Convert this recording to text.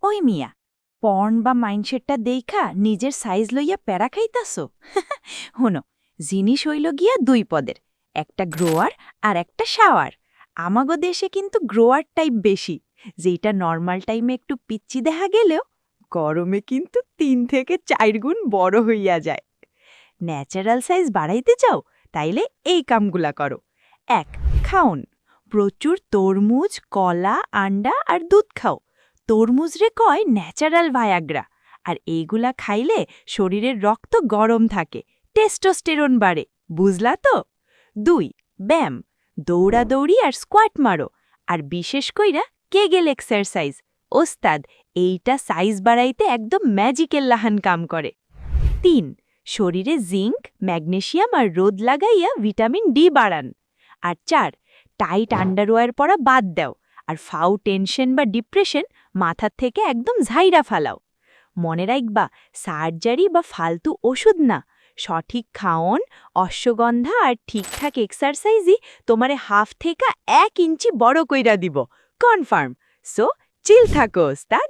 ওই মিয়া পর্ন বা মাইন্ডসেটটা দেইখা নিজের সাইজ লইয়া প্যারা খাইতাছো হুনো জিনিস হইল গিয়া দুই পদের একটা গ্রোয়ার আর একটা শাওয়ার আমাগো দেশে কিন্তু গ্রোয়ার টাইপ বেশি যেটা নর্মাল টাইমে একটু পিচ্চি দেখা গেলেও গরমে কিন্তু 3 থেকে 4 গুণ বড় হইয়া যায় ন্যাচারাল সাইজ বাড়াইতে চাও তাইলে এই কামগুলা করো 1 খাওন প্রচুর তরমুজ কলা আন্ডা আর দুধ খাও তরমুজ রে কয় ন্যাচারাল ভায়াগ্রা আর এইগুলা খাইলে শরীরের রক্ত গরম থাকে টেস্টোস্টেরন বাড়ে বুঝলা তো 2 ব্যায়াম দৌড়াদৌড়ি আর স্কোয়াট মারো আর বিশেষ কইরা কেগেল এক্সারসাইজ ওস্তাদ এইটা সাইজ বাড়াইতে একদম ম্যাজিকের লাহান কাম করে 3 শরীরে জিঙ্ক ম্যাগনেসিয়াম আর রোদ লাগাইয়া ভিটামিন ডি বাড়ান আর 4 টাইট আন্ডারওয়্যার পরা বাদ দাও আর ফাউ টেনশন বা ডিপ্রেশন মাথার থেকে একদম ঝাইরা ফালাও মনে রাখবা সার্জারি বা ফালতু ওষুধ না সঠিক খাওন অশ্বগন্ধা আর ঠিকঠাক এক্সারসাইজই তোমারে হাফ থেকে 1 ইঞ্চি বড় কইরা দিব কনফার্ম সো চিল থাকো ওস্তাদ